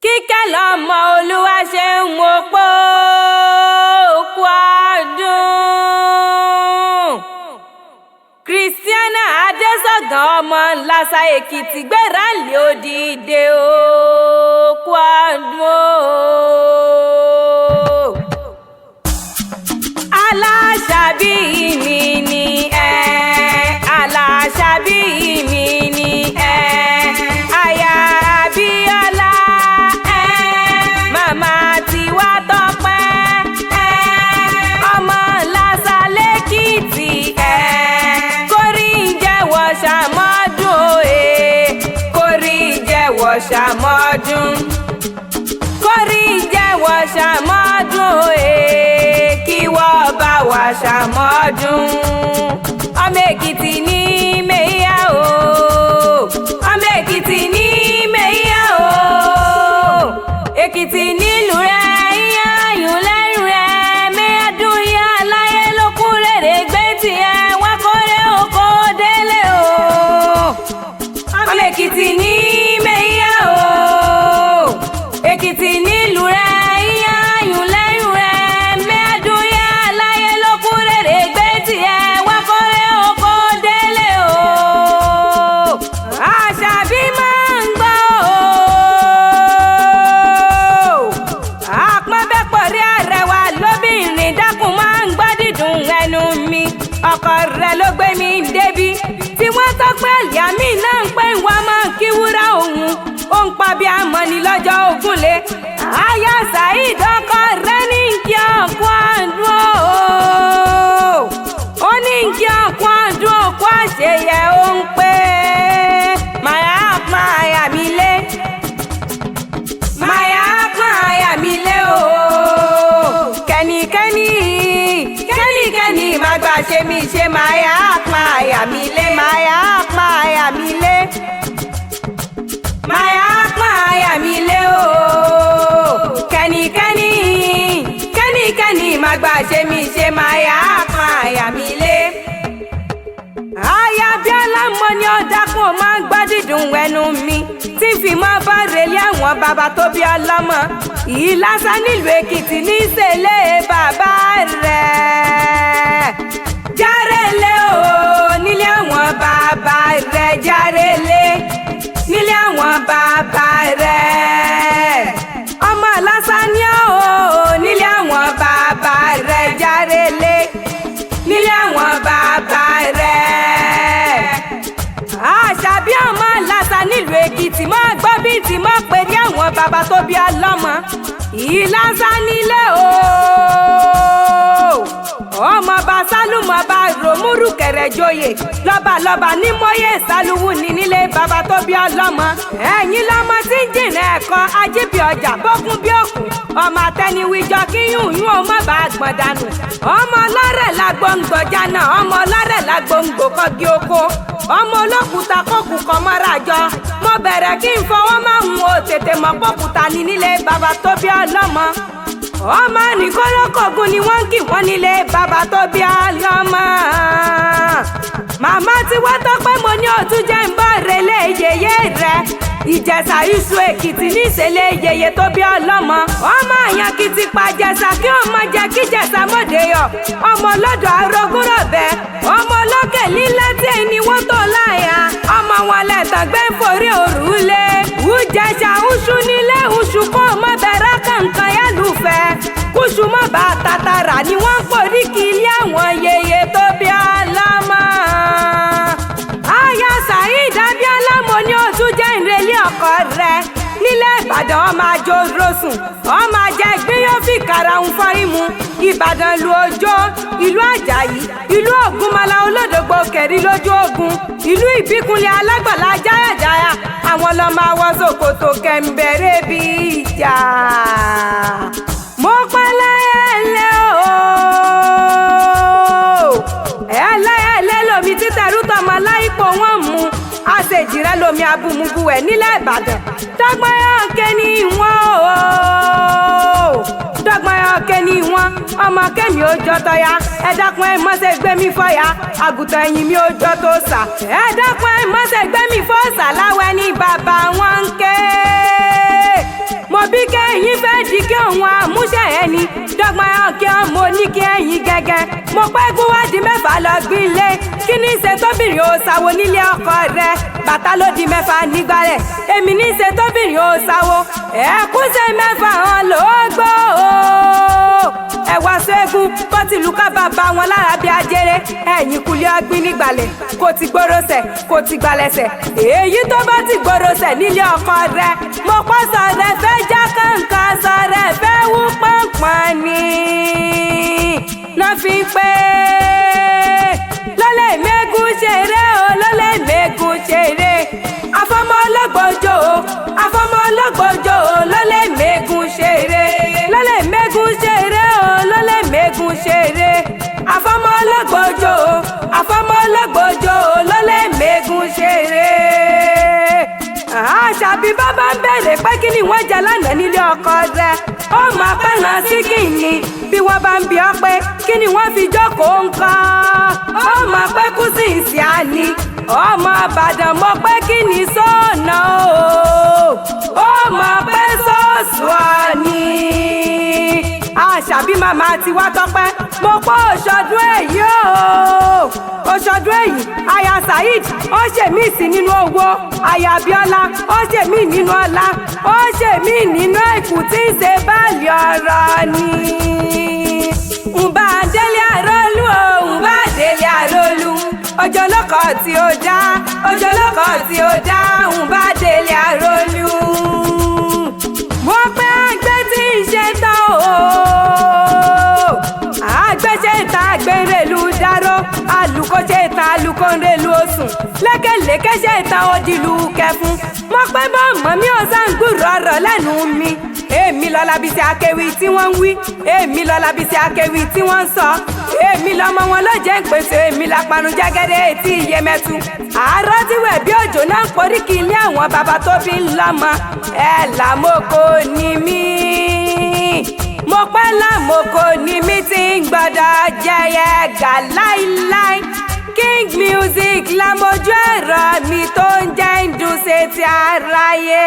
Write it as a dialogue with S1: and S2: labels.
S1: Kíkẹ́ lọ́mọ Olúwa ṣe ń wo pó kú ọdún. Christiana Adésọ̀gàn ọmọ Lásà Èkìtì gbéra lé òdìdé kú ọdún. Aláṣàbí mi ni Aláṣàbí mi ni aya Abíọ́lá màmá tiwa Tọ́pẹ́ ọmọ Lásà l'Èkìtì kórí jẹ́wọ́ ṣàmọ́dún kórí jẹ́wọ́ ṣàmọ́dún kórí jẹ́wọ́ ṣàmọ́dún kí wọ́n bá wa ṣàmọ́dún. Ọmọ Èkìtì ní mẹ́yà o ọmọ Èkìtì ní mẹ́yà o Èkìtì nílùú rẹ̀ ìyá ayùn lẹ́rù rẹ̀ mẹ́ẹ̀ẹ́dún ìyá aláyé ló kú rèrè gbé tiẹ̀ wá kórè oko délé o. Ọmọ Èkìtì ní mẹ́yà o Èkìtì nílùú rẹ̀ ìyá ayùn lẹ́rù rẹ̀ mẹ́ẹ̀ẹ́dún ìyá aláyé ló kú rèrè gbé tiẹ̀ wá kórè oko délé o. Àṣàbí máa ń gbọ́ o àpọ́nbẹ́pọ̀ rí arẹwà lóbìnrin dákun máa ń gbọ́ dídùn ẹnu mi ọkọ rẹ ló gbé mi débi tí wọ́n tó pé ìyàmí náà ń pè wọ́n mọ́ kí wúrà òun ó ń pa bí amọ̀ni lọ́jọ́ ògúnlé aya Saheed ọkọ rẹ ní kí ọkọ àdúró ó ní kí ọkọ àdúró kó àṣeyẹ ó ń pè máyà mi lé máyà mi lé o kẹ́nikẹ́ni má gbà ṣe mi ṣe máyà mi lé máyà mi lé máyà mi lé o kẹ́nikẹ́ni má gbà ṣe mi ṣe máyà mi lé. Aya Abíọ́lá mo ní ó dákun ó máa ń gbọ́ dídùn ẹnu mi tí fi máa bá relé àwọn bàbá tó bí ọlọ́mọ Ìlàsà nílùú Èkìtì ní ìṣẹ̀lẹ̀ bàbá rẹ̀ járelé o nílé àwọn bàbá rẹ̀ járelé nílé àwọn bàbá rẹ̀ ọmọ Lásà ní o nílé àwọn bàbá rẹ̀ járelé nílé àwọn bàbá rẹ̀. Àṣàbí ọmọ Lásà nílùú Èkìtì máa gbọ́ bí ti máa pè ní àwọn bàbá tó bí ọlọ́mọ Ìlàsà nílé o ọmọ bá sálùmọ̀ bá ròmúrù kẹrẹ̀ joyè lọ́balọ́ba ní mọ́yé sálùwù ní nílé bàbá tó bí ọlọ́mọ ẹ̀yìn lọ́mọ tí ń jìnnà ẹ̀kọ́ ajíbi ọjà bókun bí òkun ọmọ àtẹniwíjọ kí yùnyún ó má bàa gbọ̀n dànù ọmọ ọlọ́rẹ̀ lágbóǹgbò jana ọmọ ọlọ́rẹ̀ lágbóǹgbò kọ́gí oko ọmọ olókùúta kókù kọ́ mọ́ra jọ mo bẹ̀rẹ̀ kí n fọwọ́ máa ń wo tètè mọ́ pọ́kùtà ní nílé bàbá tó bí ọlọ́mọ ọmọ nìkọ́lọ́kọ̀ọ́gùn ni wọ́n ń kì wọ́n nílé bàbá tó bí ọlọ́mọ màmá tí wọ́n Tọ́pẹ́ mo ní òtún jẹ́ ń bọ̀ relé yèyé rẹ̀ Ìjẹ̀ṣà Ìṣù Èkìtì ní ìṣẹ̀lẹ̀ yèyé tó bí ọlọ́mọ ọmọ àyàn kìtì pa Jẹ̀ṣà kí ọmọ jẹ kí Jẹ̀ṣà mọ̀dé yọ ọmọ lọ́dọ̀ arógúnrọ̀bẹ ọmọ olókè lílẹ̀ tí ẹni wọ́n tó láyà ọmọ wọn lẹ́tàn gbé ń forí òrùlé Ìjẹ̀ṣà Ìṣù nílé Ìṣù kó mọ́ bẹ̀rẹ̀ kankan yálùfẹ́ kùsù mọ́ bá tàtàrà ni wọ́n ń forí kí ilé àwọn yèyé tó bí ọlọ́mọ. Aya Saheed Abíọ́lá mo ní òtún jẹ́ ìrẹ̀lé ọkọ rẹ̀ nílẹ̀ Ìbàdàn ọmọ àjò rosùn ọmọ àjẹ ìgbín yóò fi karahun fọ́rin mu Ìbàdàn lu Òjó ìlú Àjàyí ìlú Ògúnmọ́lá olódògbò kẹ̀rí lójú ogun ìlú Ìbíkúnlẹ̀ alágbàlá jáyàjáyà àwọn lọ́mọ àwọ̀ ṣòkòtò kẹ̀m̀bẹ̀rẹ̀ bí ìjà mo pẹ́lẹ́ ẹ̀lẹ́ o ẹ̀lẹ́ lomi títẹ̀rù tọmọ láìpò wọn mú àṣejìrẹ́ lomi abumubu ẹ̀ nílẹ̀ Ìbàdàn dọ́gbọ́n ní wọ́n o dọ́gbọ́n ní wọ́n ọmọ kẹ́mi ó jọ tọ́ya ẹ dákun ẹ mọ́sẹ̀ gbé mi fọ́ya àgùntàn ẹ̀yìn mi ó jọ tó sà ẹ dákun ẹ mọ́sẹ̀ gbé mi fọ́ sà láwẹ́ ní bàbá wọn ń ké. ẹni dọ́gbọ́n ọ̀kẹ́ ọmọ oníkẹ́ ẹ̀yìn gẹ́gẹ́ mo pẹ́ gún wádìí mẹ́fà lọ gbílé kí ní ṣe tóbìnrin ó sáwó nílé ọkọ rẹ̀ bàtà ló di mẹ́fà nígbà rẹ̀ èmi ní ṣe tóbìnrin ó sáwó ẹ̀kúnṣe mẹ́fà hàn ló gbó ẹ̀wà ṣẹ́gun bó ti lù ká bàbá wọn lára bí ajere ẹ̀yìn kulẹ̀ ọgbìn nígbàlẹ̀ kò ti gbòròṣẹ̀ kò ti gbalẹ̀ṣẹ̀ èyí tó bá ti gbòròṣẹ̀ nílé ọkọ rẹ̀ mo pọ́ sọ̀rẹ̀ fẹ́ já kàǹkà sọ̀rẹ̀ fẹ́ wú pọ̀npọ̀n ni náà fi pé lọ́lẹ̀ mẹ́gùn ṣeré o lọ́lẹ̀ mẹ́gùn ṣeré afọmọ ọlọ́gbọ́jọ́ o afọmọ ọlọ́gbọ́jọ́ o lọ́lẹ̀ mẹ́gùn ṣeré lọ́lẹ̀ mẹ́gùn ṣeré o lọ́lẹ̀ mẹ́gùn ṣeré afọmọ ọlọ́gbọ́jọ́ o afọmọ ọlọ́gbọ́jọ́ o lọ́lẹ̀ mẹ́gùn ṣeré. Àṣàbí bàbá ń bẹ̀rẹ̀ pé kí ni wọ́n jẹ lánàá nílé ọkọ rẹ̀ ó máa fẹ́ràn sí kìíní bí wọ́n bá ń bi ọ́ pé kí ni wọ́n fi jókòó nǹkan ó máa pẹ́ kú sí ìsìn àní ọmọ Ìbàdàn mọ̀ pé kí ni sọ́ọ̀nà ó máa pẹ́ sọ́ọ̀sù àní. Àṣàbí màmá ti wá tọ́pẹ́ mo pọ́ òṣọdún èyí òṣọdún èyí aya Saheed ó ṣe mí sí nínú owó aya Abíọ́lá ó ṣe mí nínú ọlá ó ṣe mí nínú ẹ̀kú tí ń ṣe báàlì ọ̀rọ̀ ni. Ǹbá délé àrólú o ǹbá délé àrólú ọjọ́ lọ́kọ̀ tí ó dá ọjọ́ lọ́kọ̀ tí ó dá ǹbá délé àrólú. Mo pẹ́ àgbẹ̀ tí ń ṣe tán o àgbẹ̀ṣe ta gbẹ̀rẹ̀lú dáró alùkò ṣe ta alùkò ń rẹ̀lú osùn lékèlékè ṣe ta òdìlú kẹfún mo pẹ́ bọ́ mọ́ mi ò sáǹgùrù ọ̀rọ̀ lẹ́nu mi èmi lọ Lábísí akéwì tí wọ́n ń wí èmi lọ Lábísí akéwì tí wọ́n ń sọ èmi lọmọ wọn ló jẹ́ ń pèsè èmi lápanu jẹ́gẹ́dẹ́ etí Iyemẹtu àárọ̀ tí wẹ̀ bí òjò náà ń porí kí ilé àwọn bàbá tó bí ń lọ́mọ ẹ̀ làmókò ní mí mo pẹ́ lámòkò ní mi ti ń gbọ́dọ̀ jẹyẹ gà láíláí King Music lámojú ẹ̀rọ mi tó ń jẹ́ ń dùn sétí aráyé.